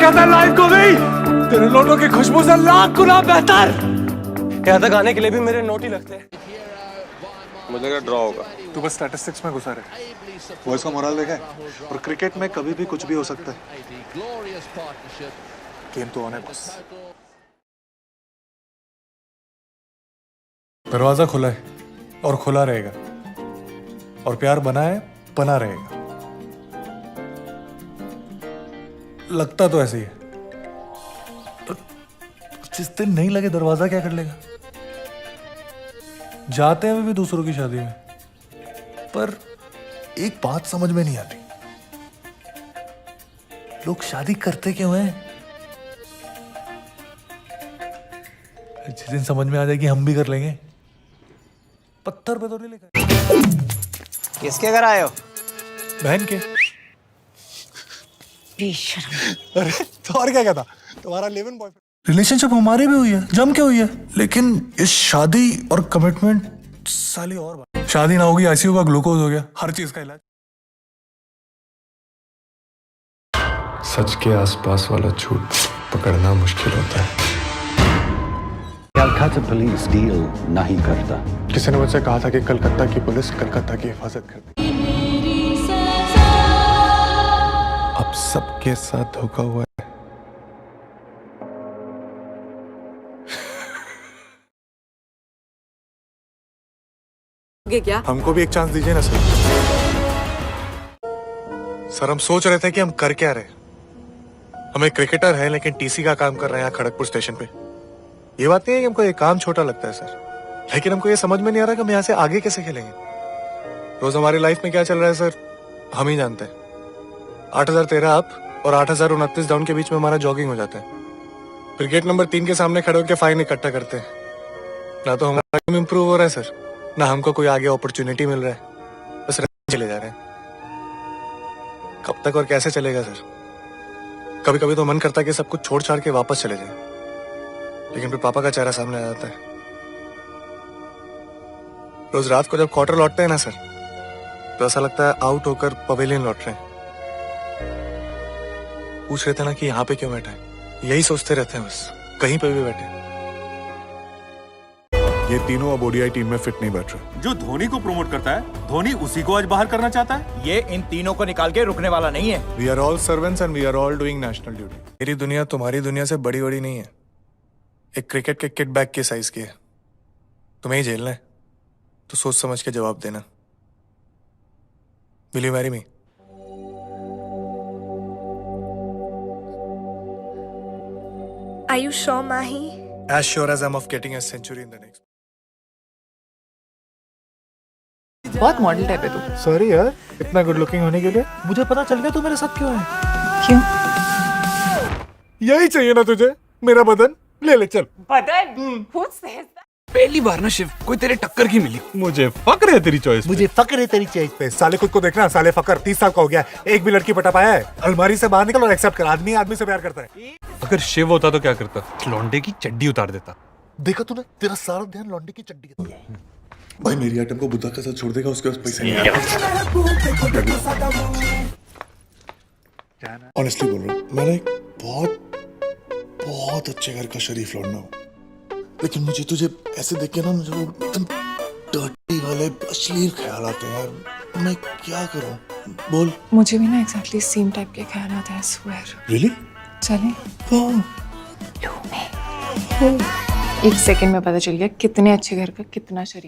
कहता है लाइफ को भी तेरे नोटों की खुशबू से लाख गुना बेहतर। यहाँ तक आने के लिए भी मेरे नोट ही लगते हैं। मुझे क्या ड्रॉ होगा? तू बस स्टैटिस्टिक्स में घुसा रहे। बॉयज का मोरल देखा है, और क्रिकेट में कभी भी कुछ भी हो सकता है। गेम तो ऑन है बस। दरवाजा खुला है और खुला रहेगा, और प्यार बना है, बना रहेगा। लगता तो ऐसे ही है, जिस दिन नहीं लगे दरवाजा क्या कर लेगा। जाते हैं भी दूसरों की शादी में, पर एक बात समझ में नहीं आती, लोग शादी करते क्यों हैं? जिस दिन समझ में आ जाएगी हम भी कर लेंगे। पत्थर पे तो नहीं लिखा। किसके घर आए हो? बहन के। अरे तो और क्या कहता, तुम्हारा लिव इन बॉयफ्रेंड। रिलेशनशिप हमारी भी हुई है, जम के हुई है, लेकिन इस शादी और कमिटमेंट साली और बात। शादी ना होगी, आईसीयू का ग्लूकोज हो गया, हर चीज का इलाज। सच के आसपास वाला झूठ पकड़ना मुश्किल होता है। कलकत्ता पुलिस डील नहीं करता। किसी ने मुझसे कहा था कि कलकत्ता की पुलिस कलकत्ता की हिफाजत करती। अब सबके साथ धोखा हुआ है। क्या? हमको भी एक चांस दीजिए ना सर। सर हम सोच रहे थे कि हम कर क्या रहे। हम एक क्रिकेटर हैं लेकिन टीसी का काम कर रहे हैं खड़गपुर स्टेशन पे। ये बात नहीं है कि हमको ये काम छोटा लगता है सर, लेकिन हमको ये समझ में नहीं आ रहा कि हम यहाँ से आगे कैसे खेलेंगे। रोज हमारी लाइफ में क्या चल रहा है सर, हम ही जानते हैं। 8013 अप और 8029 डाउन के बीच में हमारा जॉगिंग हो जाता है। क्रिकेट नंबर 3 के सामने खड़े होकर फाइन इकट्ठा करते हैं। ना तो हमारा गेम इंप्रूव हो रहा है सर, ना हमको कोई आगे अपॉर्चुनिटी मिल रहा है, बस चले जा रहे हैं। कब तक और कैसे चलेगा सर? कभी कभी तो मन करता है कि सब कुछ छोड़ छाड़ के वापस चले जाए, लेकिन फिर पापा का चेहरा सामने आ जाता है। रोज रात को जब क्वार्टर लौटते हैं ना सर, तो ऐसा लगता है आउट होकर पवेलियन लौट रहे हैं। पूछ रहे थे ना कि यहाँ पे क्यों बैठा है, यही सोचते रहते हैं बस, कहीं पे भी बैठे। ये तीनों अब ओडीआई टीम में फिट नहीं बैठ रहे। जो धोनी को प्रमोट करता है, धोनी उसी को आज बाहर करना चाहता है। ये इन तीनों को निकाल के रुकने वाला नहीं है। We are all servants and we are all doing national duty. मेरी दुनिया तुम्हारी दुनिया से बड़ी बड़ी नहीं है, एक क्रिकेट के किट बैग के साइज की है। तुम्हें ही झेलना है तो सोच समझ के जवाब देना। Will you marry me? Are you sure, Mahi? As sure as I'm of getting a century in the next. बहुत मॉडल टाइप है तू। सॉरी यार, इतना गुड लुकिंग होने के लिए मुझे पता चल गया तू मेरे साथ क्यों है। क्यों? यही चाहिए ना तुझे, मेरा बदन ले ले चल। बदन? खुद से पहली बार ना शिव कोई तेरे टक्कर की मिली। मुझे फक्र है तेरी चॉइस, मुझे फक्र है तेरी चॉइस पे। साले खुद को देखना, साले फकर 30 साल का हो गया, एक भी लड़की पटा पाया है। अलमारी से बाहर निकल और एक्सेप्ट कर, आदमी आदमी से प्यार करता है। अगर शिव होता तो क्या करता? लौंडे की चड्डी उतार देता। देखा तूने, तेरा सारा ध्यान लौंडे की चड्डी के ऊपर। भाई मेरी आइटम को बुद्धा के साथ छोड़ देगा, उसके पास पैसे नहीं। ऑनेस्टली बोल रहा हूँ, मैंने एक बहुत अच्छे घर का शरीफ लौंडा हूँ, लेकिन मुझे तुझे ऐसे देख के ना मुझे वो एकदम डर्टी वाले अश्लील ख्याल आते हैं यार। मैं क्या करूँ बोल? मुझे भी ना एग्जैक्टली सेम टाइप के ख्याल आते हैं। स्वेयर। रियली? चलें? हाँ। एक सेकंड में पता चल गया कितने अच्छे घर का कितना शरीफ।